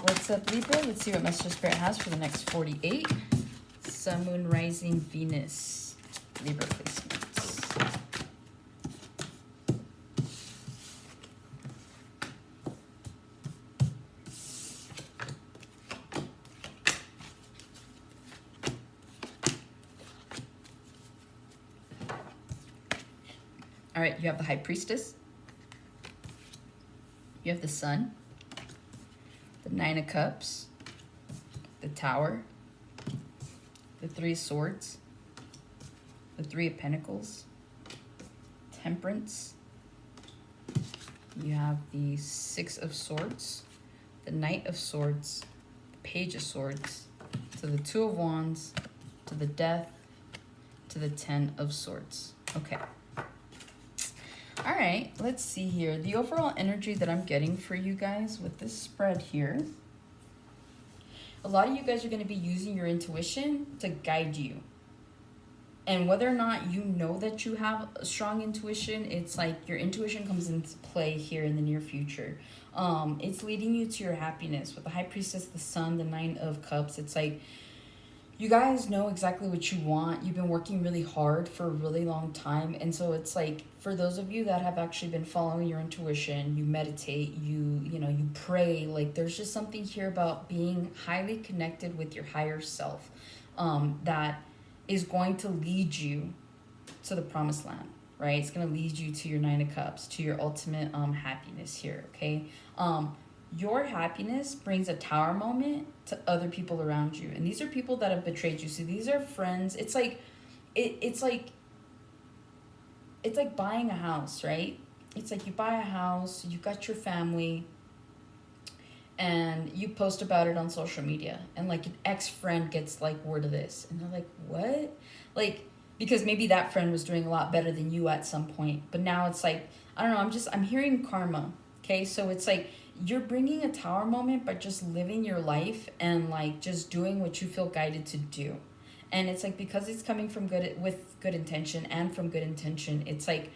What's up, Libra? Let's see what Message Spirit has for the next 48. Sun, Moon, Rising, Venus, Libra placements. All right, you have the High Priestess. You have the Sun, the Nine of Cups, the Tower, the Three of Swords, the Three of Pentacles, Temperance. You have the Six of Swords, the Knight of Swords, the Page of Swords, to the Two of Wands, to the Death, to the Ten of Swords. Okay. All right, let's see here. The overall energy that I'm getting for you guys with this spread here, a lot of you guys are going to be using your intuition to guide you. And whether or not you know that you have a strong intuition, it's like your intuition comes into play here in the near future. It's leading you to your happiness. With the High Priestess, the Sun, the Nine of Cups, it's like you guys know exactly what you want. You've been working really hard for a really long time. And so it's like, for those of you that have actually been following your intuition, you meditate, you pray, like there's just something here about being highly connected with your higher self that is going to lead you to the promised land, right? It's going to lead you to your Nine of Cups, to your ultimate happiness here, okay? Your happiness brings a tower moment to other people around you. And these are people that have betrayed you. So these are friends. It's like, it's like buying a house, right? It's like you buy a house, you've got your family, and you post about it on social media. And like an ex-friend gets like word of this. And they're like, what? Like, because maybe that friend was doing a lot better than you at some point. But now it's like, I don't know, I'm hearing karma. Okay, so it's like, you're bringing a tower moment by just living your life and like just doing what you feel guided to do. And it's like, because it's coming from with good intention and from good intention, it's like,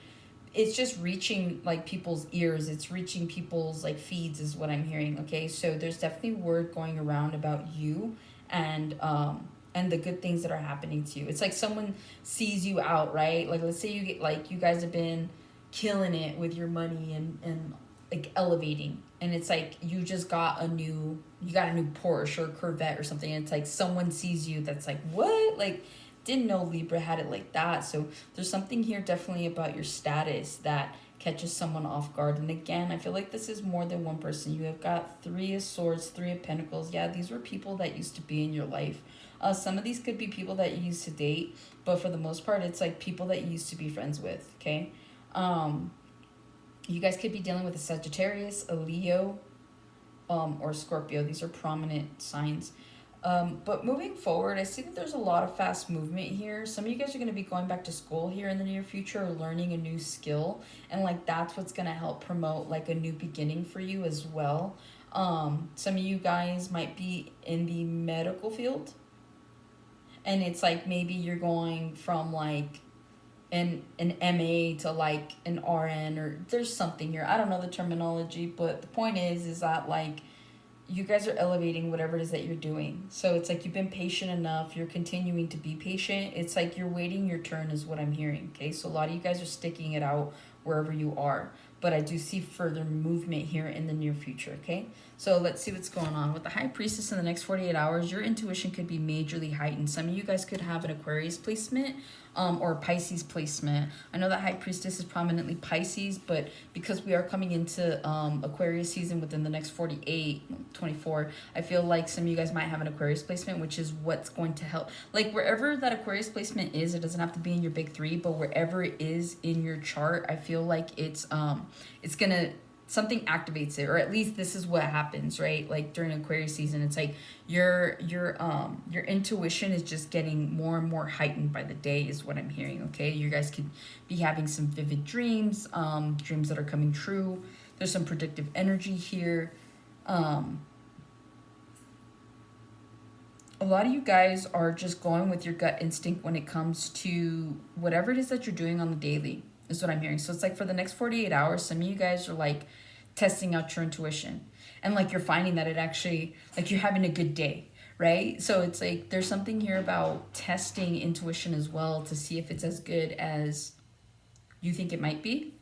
it's just reaching like people's ears. It's reaching people's like feeds is what I'm hearing. Okay, so there's definitely word going around about you and the good things that are happening to you. It's like someone sees you out, right? Like, let's say you get like, you guys have been killing it with your money and like elevating, and it's like you just got a new Porsche or Corvette or something, and it's like someone sees you that's like, what? Like, didn't know Libra had it like that. So there's something here definitely about your status that catches someone off guard. And again, I feel like this is more than one person. You have got Three of Swords, Three of Pentacles. Yeah, these were people that used to be in your life. Some of these could be people that you used to date, but for the most part, it's like people that you used to be friends with, okay? You guys could be dealing with a Sagittarius, a Leo, or Scorpio. These are prominent signs. But moving forward, I see that there's a lot of fast movement here. Some of you guys are going to be going back to school here in the near future or learning a new skill. And like that's what's going to help promote like a new beginning for you as well. Some of you guys might be in the medical field. And it's like maybe you're going from like an MA to like an RN, or there's something here. I don't know the terminology, but the point is that like you guys are elevating whatever it is that you're doing. So it's like you've been patient enough. You're continuing to be patient. It's like you're waiting your turn is what I'm hearing. Okay, so a lot of you guys are sticking it out wherever you are. But I do see further movement here in the near future, okay? So let's see what's going on. With the High Priestess in the next 48 hours, your intuition could be majorly heightened. Some of you guys could have an Aquarius placement or Pisces placement. I know that High Priestess is prominently Pisces, but because we are coming into Aquarius season within the next 24, I feel like some of you guys might have an Aquarius placement, which is what's going to help. Like wherever that Aquarius placement is, it doesn't have to be in your big three, but wherever it is in your chart, I feel like it's gonna, something activates it, or at least this is what happens, right? Like during Aquarius season, it's like your intuition is just getting more and more heightened by the day is what I'm hearing, okay? You guys could be having some vivid dreams, dreams that are coming true. There's some predictive energy here. A lot of you guys are just going with your gut instinct when it comes to whatever it is that you're doing on the daily is what I'm hearing. So it's like for the next 48 hours, some of you guys are like testing out your intuition, and like you're finding that it actually, like you're having a good day, right? So it's like there's something here about testing intuition as well to see if it's as good as you think it might be,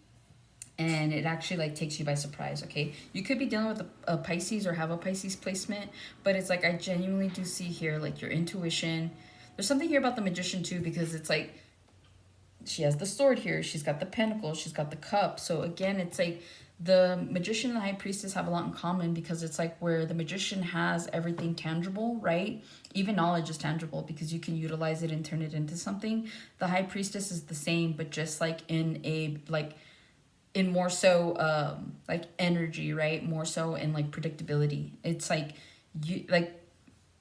and it actually like takes you by surprise. Okay, you could be dealing with a Pisces or have a Pisces placement, but it's like I genuinely do see here like your intuition. There's something here about the Magician too, because it's like she has the sword here, she's got the pentacle, she's got the cup. So again, it's like the Magician and the High Priestess have a lot in common, because it's like where the Magician has everything tangible, right? Even knowledge is tangible because you can utilize it and turn it into something. The High Priestess is the same, but just like in a like in more so like energy, right? More so in like predictability. It's like you like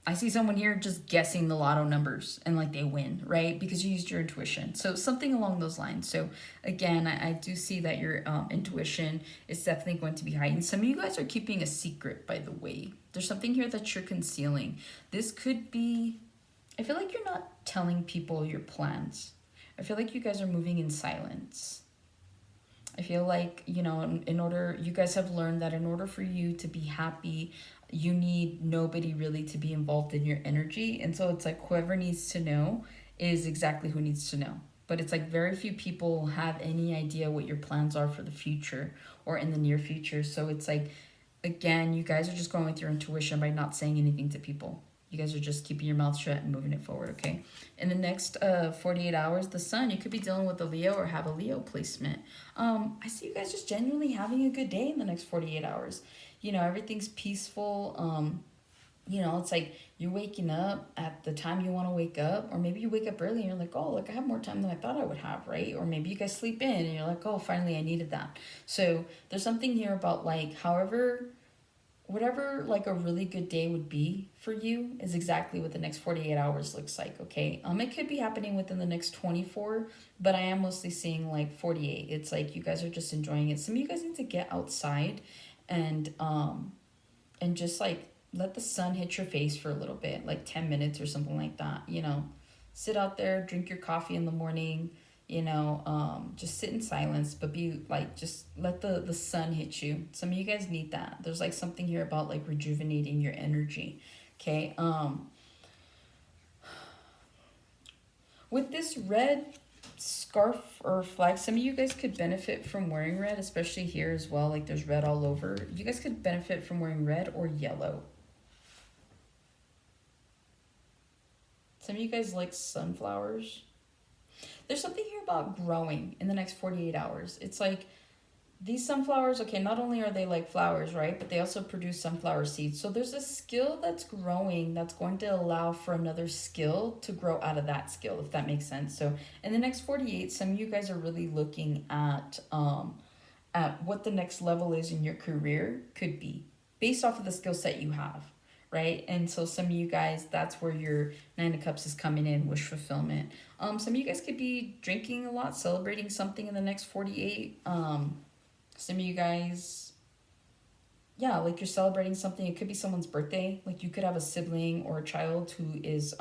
I see someone here just guessing the lotto numbers and like they win, right? Because you used your intuition. So something along those lines. So again, I do see that your intuition is definitely going to be heightened. Some of you guys are keeping a secret, by the way. There's something here that you're concealing. This could be, I feel like you're not telling people your plans. I feel like you guys are moving in silence. I feel like, you know, in order, you guys have learned that in order for you to be happy, you need nobody really to be involved in your energy. And so it's like whoever needs to know is exactly who needs to know. But it's like very few people have any idea what your plans are for the future or in the near future. So it's like, again, you guys are just going with your intuition by not saying anything to people. You guys are just keeping your mouth shut and moving it forward, okay? In the next 48 hours, the sun, you could be dealing with a Leo or have a Leo placement. I see you guys just genuinely having a good day in the next 48 hours. You know, everything's peaceful. You know, it's like you're waking up at the time you want to wake up, or maybe you wake up early and you're like, oh, like I have more time than I thought I would have, right? Or maybe you guys sleep in and you're like, oh, finally I needed that. So there's something here about like, however, whatever like a really good day would be for you is exactly what the next 48 hours looks like, okay? It could be happening within the next 24, but I am mostly seeing like 48. It's like you guys are just enjoying it. Some of you guys need to get outside and just like let the sun hit your face for a little bit, like 10 minutes or something like that, you know. Sit out there, drink your coffee in the morning, you know, just sit in silence, but be like, just let the sun hit you. Some of you guys need that. There's like something here about like rejuvenating your energy, okay? With this red scarf or flag, some of you guys could benefit from wearing red, especially here as well. Like there's red all over. You guys could benefit from wearing red or yellow. Some of you guys like sunflowers. There's something here about growing in the next 48 hours. It's like these sunflowers, okay, not only are they like flowers, right, but they also produce sunflower seeds. So there's a skill that's growing that's going to allow for another skill to grow out of that skill, if that makes sense. So in the next 48, some of you guys are really looking at what the next level is in your career could be based off of the skill set you have, right? And so some of you guys, that's where your Nine of Cups is coming in, wish fulfillment. Some of you guys could be drinking a lot, celebrating something in the next 48. Some of you guys, yeah, like you're celebrating something. It could be someone's birthday. Like you could have a sibling or a child who is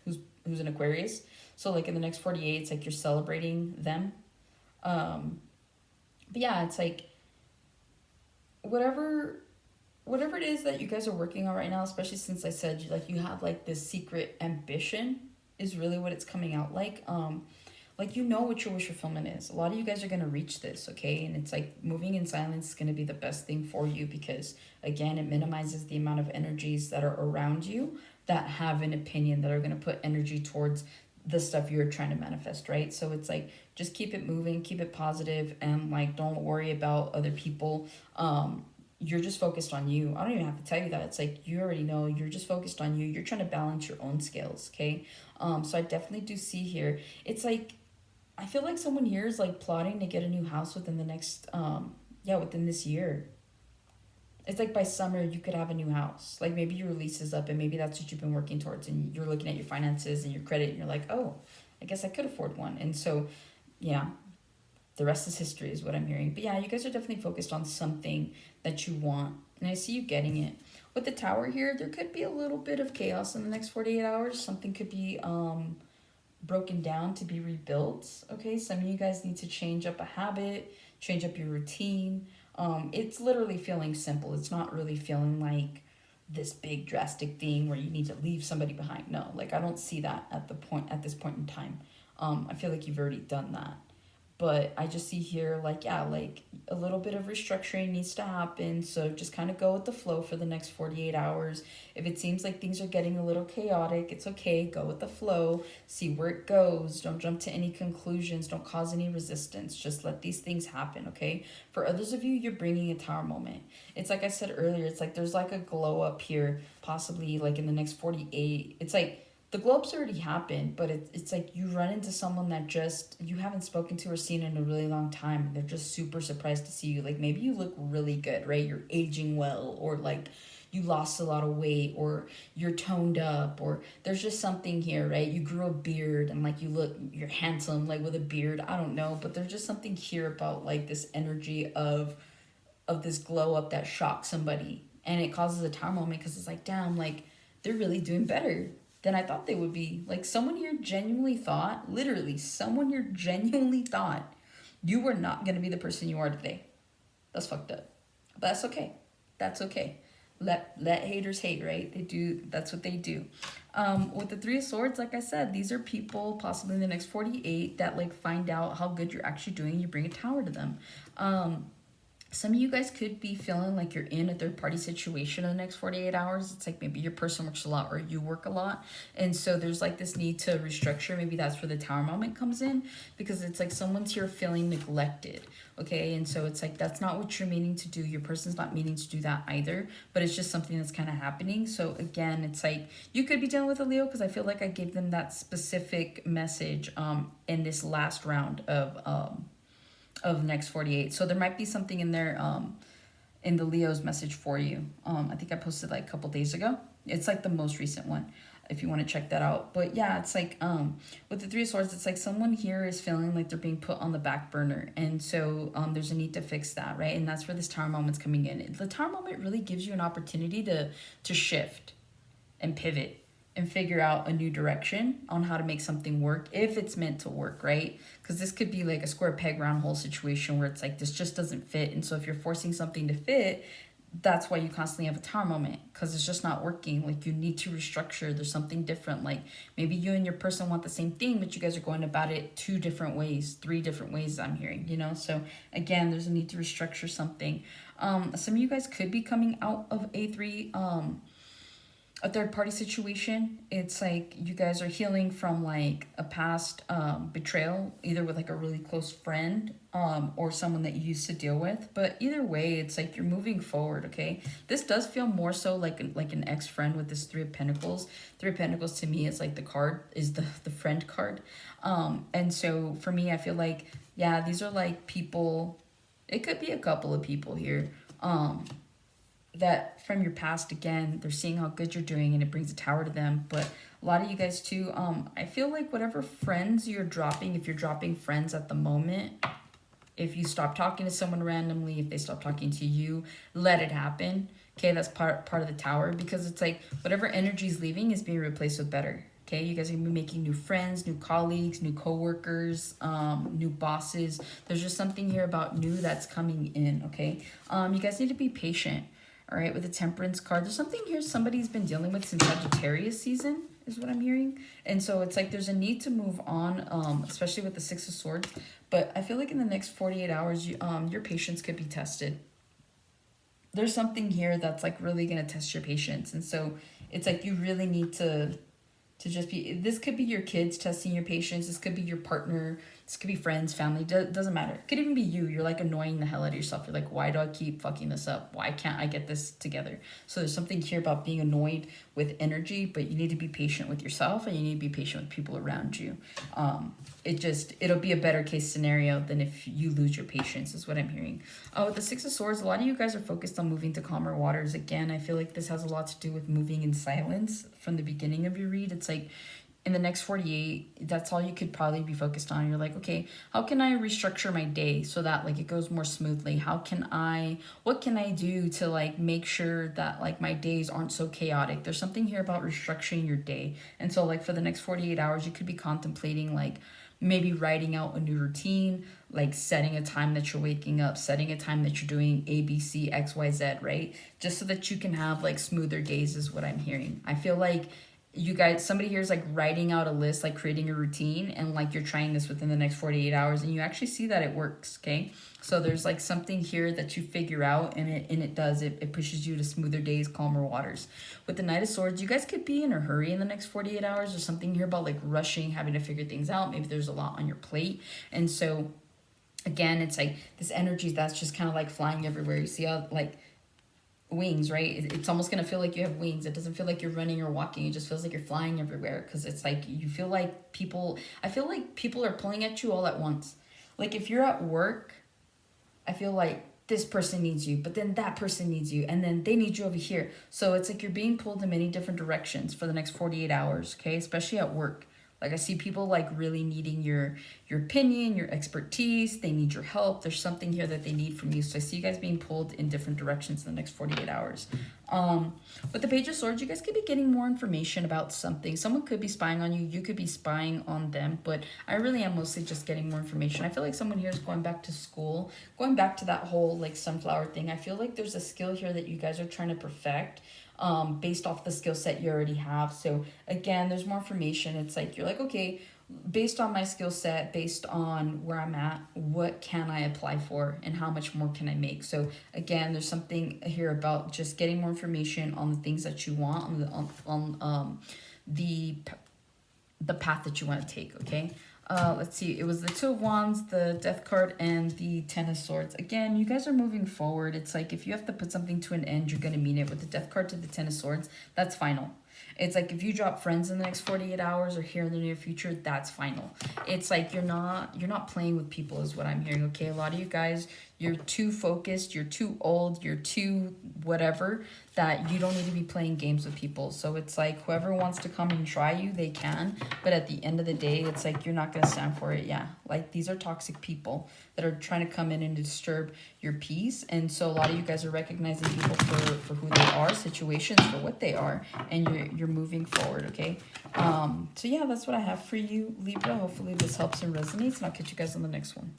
who's an Aquarius. So like in the next 48, it's like you're celebrating them. But yeah, it's like whatever it is that you guys are working on right now, especially since I said like you have like this secret ambition is really what it's coming out like. Like you know what your wish fulfillment is. A lot of you guys are going to reach this, okay? And it's like moving in silence is going to be the best thing for you because again, it minimizes the amount of energies that are around you that have an opinion, that are going to put energy towards the stuff you're trying to manifest, right? So it's like just keep it moving, keep it positive, and like don't worry about other people. You're just focused on you. I don't even have to tell you that. It's like you already know. You're just focused on you. You're trying to balance your own scales, okay? So I definitely do see here. It's like I feel like someone here is like plotting to get a new house within the next within this year. It's like by summer you could have a new house. Like maybe your lease is up and maybe that's what you've been working towards and you're looking at your finances and your credit and you're like, oh, I guess I could afford one. And so, yeah, the rest is history is what I'm hearing. But yeah, you guys are definitely focused on something that you want. And I see you getting it. With the tower here, there could be a little bit of chaos in the next 48 hours. Something could be broken down to be rebuilt. Okay, some of you guys need to change up a habit, change up your routine. It's literally feeling simple. It's not really feeling like this big drastic thing where you need to leave somebody behind. No, like I don't see that at this point in time. I feel like you've already done that. But I just see here, like, yeah, like a little bit of restructuring needs to happen. So just kind of go with the flow for the next 48 hours. If it seems like things are getting a little chaotic, it's okay. Go with the flow, see where it goes. Don't jump to any conclusions, don't cause any resistance. Just let these things happen, okay? For others of you, you're bringing a tower moment. It's like I said earlier, it's like there's like a glow up here, possibly like in the next 48. It's like, the globe's already happened, but it's like you run into someone that just you haven't spoken to or seen in a really long time, and they're just super surprised to see you. Like maybe you look really good, right? You're aging well, or like you lost a lot of weight, or you're toned up, or there's just something here, right? You grew a beard and like you're handsome, like with a beard. I don't know, but there's just something here about like this energy of this glow up that shocks somebody, and it causes a tower moment because it's like, damn, like they're really doing better than I thought they would be. Like someone here genuinely thought, literally, someone here genuinely thought you were not gonna be the person you are today. That's fucked up. But that's okay. That's okay. Let haters hate, right? They do. That's what they do. With the Three of Swords, like I said, these are people possibly in the next 48 that like find out how good you're actually doing. You bring a tower to them. Some of you guys could be feeling like you're in a third party situation in the next 48 hours. It's like maybe your person works a lot or you work a lot. And so there's like this need to restructure. Maybe that's where the tower moment comes in, because it's like someone's here feeling neglected. Okay. And so it's like that's not what you're meaning to do. Your person's not meaning to do that either, but it's just something that's kind of happening. So again, it's like you could be dealing with a Leo, because I feel like I gave them that specific message in this last round of next 48. So there might be something in there in the Leo's message for you. I think I posted like a couple days ago. It's like the most recent one if you want to check that out. But yeah, it's like with the Three of Swords, it's like someone here is feeling like they're being put on the back burner, and so there's a need to fix that, right? And that's where this tower moment's coming in. The tower moment really gives you an opportunity to shift and pivot and figure out a new direction on how to make something work, if it's meant to work, right? Because this could be like a square peg round hole situation where it's like this just doesn't fit. And so if you're forcing something to fit, that's why you constantly have a tower moment, because it's just not working. Like you need to restructure. There's something different. Like maybe you and your person want the same thing, but you guys are going about it 2 different ways, 3 different ways, I'm hearing, you know? So again, there's a need to restructure something. Some of you guys could be coming out of a third party situation. It's like you guys are healing from like a past betrayal, either with like a really close friend or someone that you used to deal with. But either way, it's like you're moving forward, okay? This does feel more so like an ex-friend with this Three of Pentacles. Three of Pentacles to me is like the card, is the friend card. And so for me, I feel like, yeah, these are like people, it could be a couple of people here. That from your past, again, they're seeing how good you're doing and it brings a tower to them. But a lot of you guys too, I feel like whatever friends you're dropping, if you're dropping friends at the moment, if you stop talking to someone randomly, if they stop talking to you, let it happen. Okay, that's part of the tower, because it's like whatever energy is leaving is being replaced with better. Okay, you guys are gonna be making new friends, new colleagues, new coworkers, new bosses. There's just something here about new that's coming in. Okay, you guys need to be patient. All right, with the Temperance card, there's something here somebody's been dealing with since Sagittarius season, is what I'm hearing. And so it's like there's a need to move on, especially with the Six of Swords. But I feel like in the next 48 hours, your patience could be tested. There's something here that's like really going to test your patience. And so it's like you really need to just be, this could be your kids testing your patience. This could be your partner. This could be friends, family. Doesn't matter. It could even be you. You're like annoying the hell out of yourself. You're like, why do I keep fucking this up? Why can't I get this together? So there's something here about being annoyed with energy, but you need to be patient with yourself and you need to be patient with people around you. It'll be a better case scenario than if you lose your patience, is what I'm hearing. With the Six of Swords, a lot of you guys are focused on moving to calmer waters. Again, I feel like this has a lot to do with moving in silence from the beginning of your read. It's like in the next 48, that's all you could probably be focused on. You're like, okay, how can I restructure my day so that like it goes more smoothly? What can I do to like make sure that like my days aren't so chaotic? There's something here about restructuring your day. And so like for the next 48 hours, you could be contemplating like maybe writing out a new routine, like setting a time that you're waking up, setting a time that you're doing A, B, C, X, Y, Z, right? Just so that you can have like smoother days is what I'm hearing. I feel like you guys, somebody here is like writing out a list, like creating a routine, and like you're trying this within the next 48 hours, and you actually see that it works. Okay, so there's like something here that you figure out, and it does, it pushes you to smoother days, calmer waters. With the Knight of Swords, you guys could be in a hurry in the next 48 hours. There's something here about like rushing, having to figure things out. Maybe there's a lot on your plate, and so again, it's like this energy that's just kind of like flying everywhere. You see how like wings, right? It's almost gonna feel like you have wings. It doesn't feel like you're running or walking. It just feels like you're flying everywhere, because it's like you feel like people, I feel like people are pulling at you all at once. Like if you're at work, I feel like this person needs you, but then that person needs you, and then they need you over here. So it's like you're being pulled in many different directions for the next 48 hours, okay? Especially at work. Like I see people like really needing your opinion, your expertise. They need your help. There's something here that they need from you. So I see you guys being pulled in different directions in the next 48 hours. With the Page of Swords, you guys could be getting more information about something. Someone could be spying on you. You could be spying on them. But I really am mostly just getting more information. I feel like someone here is going back to school, going back to that whole like sunflower thing. I feel like there's a skill here that you guys are trying to perfect, based off the skill set you already have. So again, there's more information. It's like you're like, okay, based on my skill set, based on where I'm at, what can I apply for and how much more can I make? So again, there's something here about just getting more information on the things that you want, on the path that you want to take. Okay, let's see, it was the Two of Wands, the Death card, and the Ten of Swords. Again, you guys are moving forward. It's like if you have to put something to an end, you're going to mean it. With the Death card to the Ten of Swords, that's final. It's like if you drop friends in the next 48 hours or here in the near future, that's final. It's like you're not playing with people is what I'm hearing, okay? A lot of you guys, you're too focused, you're too old, you're too whatever, that you don't need to be playing games with people. So it's like whoever wants to come and try you, they can. But at the end of the day, it's like you're not going to stand for it. Yeah, like these are toxic people that are trying to come in and disturb your peace. And so a lot of you guys are recognizing people for who they are, situations for what they are, and you're moving forward, okay? So yeah, that's what I have for you, Libra. Hopefully this helps and resonates, and I'll catch you guys on the next one.